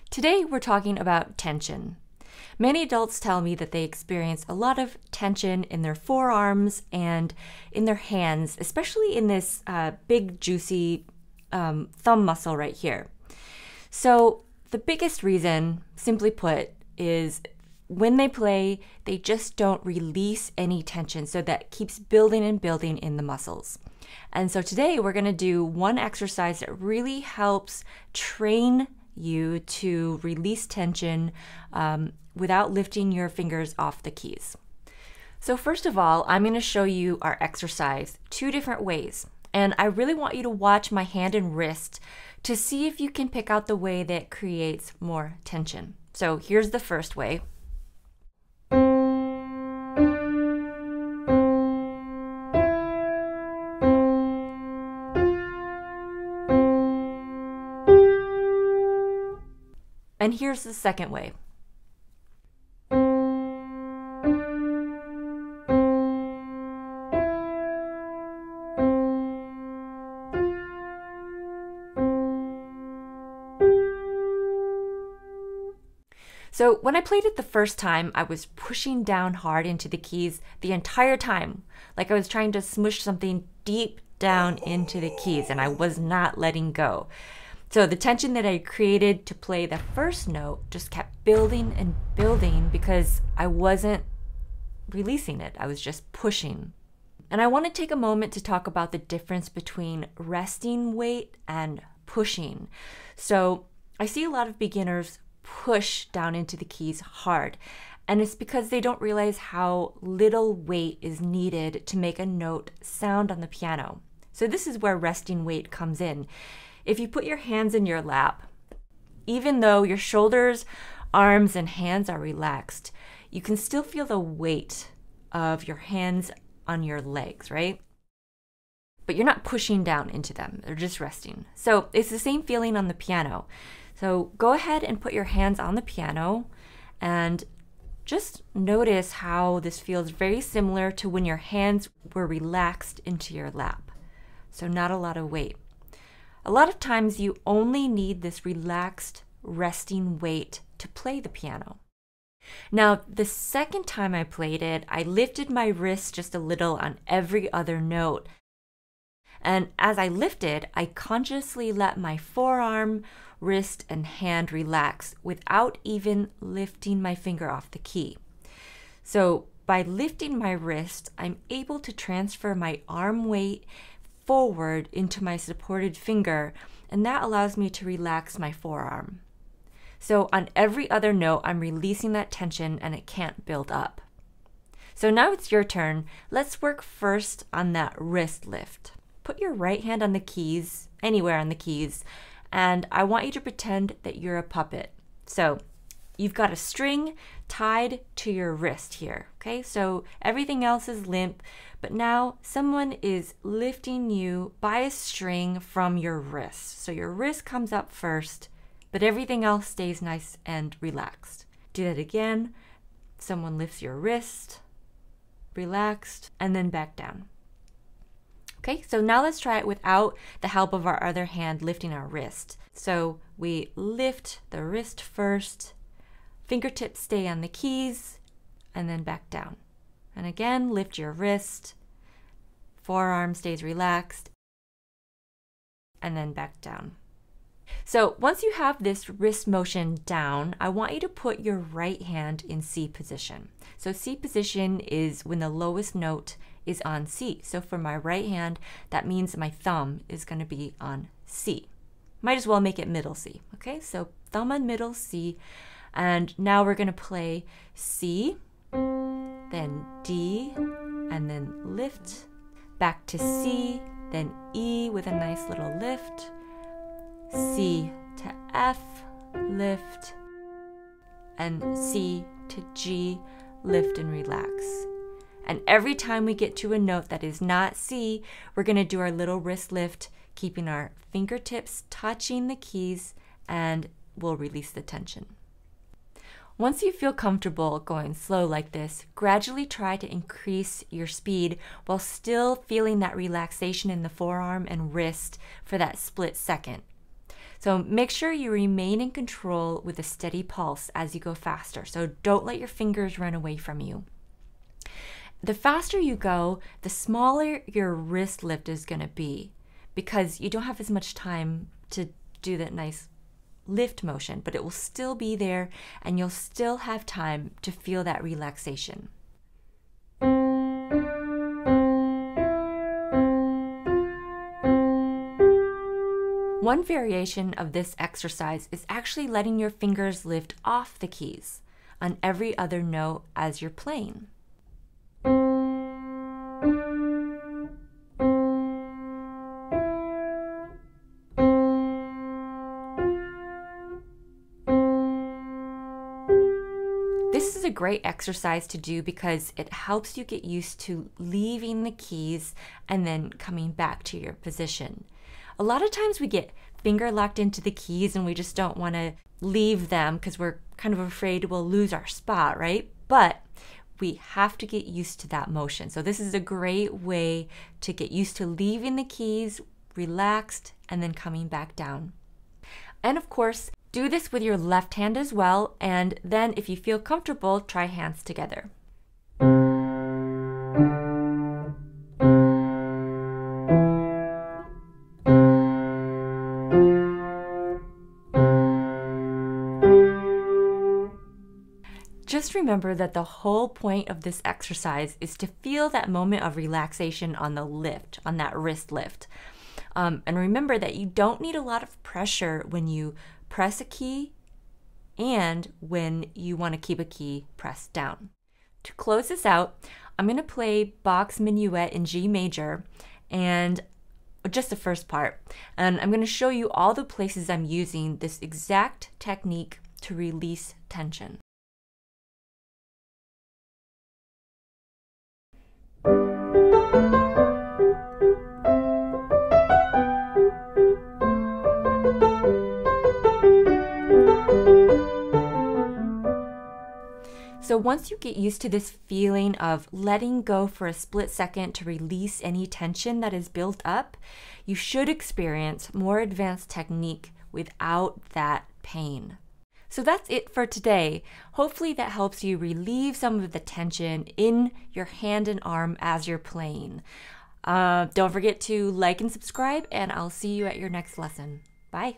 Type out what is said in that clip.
Today we're talking about tension. Many adults tell me that they experience a lot of tension in their forearms and in their hands, especially in this big juicy thumb muscle right here. So the biggest reason, simply put, is when they play, they just don't release any tension, so that keeps building and building in the muscles. And so today we're going to do one exercise that really helps train you to release tension without lifting your fingers off the keys. So first of all, I'm going to show you our exercise two different ways. And I really want you to watch my hand and wrist to see if you can pick out the way that creates more tension. So here's the first way. And here's the second way. So when I played it the first time, I was pushing down hard into the keys the entire time, like I was trying to smush something deep down into the keys, and I was not letting go. So the tension that I created to play the first note just kept building and building because I wasn't releasing it. I was just pushing. And I want to take a moment to talk about the difference between resting weight and pushing. So I see a lot of beginners push down into the keys hard, and it's because they don't realize how little weight is needed to make a note sound on the piano. So this is where resting weight comes in. If you put your hands in your lap, even though your shoulders, arms, and hands are relaxed, you can still feel the weight of your hands on your legs, right? But you're not pushing down into them, they're just resting. So it's the same feeling on the piano. So go ahead and put your hands on the piano and just notice how this feels very similar to when your hands were relaxed into your lap. So not a lot of weight. A lot of times you only need this relaxed, resting weight to play the piano. Now, the second time I played it, I lifted my wrist just a little on every other note. And as I lifted, I consciously let my forearm, wrist, and hand relax without even lifting my finger off the key. So by lifting my wrist, I'm able to transfer my arm weight forward into my supported finger, and that allows me to relax my forearm. So on every other note, I'm releasing that tension and it can't build up. So now it's your turn. Let's work first on that wrist lift. Put your right hand on the keys, anywhere on the keys, and I want you to pretend that you're a puppet. So you've got a string tied to your wrist here, okay? So everything else is limp, but now someone is lifting you by a string from your wrist. So your wrist comes up first, but everything else stays nice and relaxed. Do that again. Someone lifts your wrist, relaxed, and then back down. Okay, so now let's try it without the help of our other hand lifting our wrist. So we lift the wrist first, fingertips stay on the keys, and then back down. And again, lift your wrist, forearm stays relaxed, and then back down. So once you have this wrist motion down, I want you to put your right hand in C position. So C position is when the lowest note is on C. So for my right hand, that means my thumb is going to be on C. Might as well make it middle C. Okay, so thumb on middle C, and now we're going to play C, then D, and then lift, back to C, then E with a nice little lift, C to F, lift, and C to G, lift and relax. And every time we get to a note that is not C, we're going to do our little wrist lift, keeping our fingertips touching the keys, and we'll release the tension. Once you feel comfortable going slow like this, gradually try to increase your speed while still feeling that relaxation in the forearm and wrist for that split second. So make sure you remain in control with a steady pulse as you go faster. So don't let your fingers run away from you. The faster you go, the smaller your wrist lift is going to be because you don't have as much time to do that nice lift motion, but it will still be there and you'll still have time to feel that relaxation. One variation of this exercise is actually letting your fingers lift off the keys on every other note as you're playing. This is a great exercise to do because it helps you get used to leaving the keys and then coming back to your position. A lot of times we get finger locked into the keys and we just don't want to leave them because we're kind of afraid we'll lose our spot, right? But we have to get used to that motion. So this is a great way to get used to leaving the keys relaxed and then coming back down. And of course, do this with your left hand as well, and then if you feel comfortable, try hands together. Just remember that the whole point of this exercise is to feel that moment of relaxation on the lift, on that wrist lift. And remember that you don't need a lot of pressure when you press a key and when you want to keep a key pressed down. To close this out, I'm going to play Bach's Minuet in G major and just the first part. And I'm going to show you all the places I'm using this exact technique to release tension. So once you get used to this feeling of letting go for a split second to release any tension that is built up, you should experience more advanced technique without that pain. So that's it for today. Hopefully that helps you relieve some of the tension in your hand and arm as you're playing. Don't forget to like and subscribe, and I'll see you at your next lesson. Bye.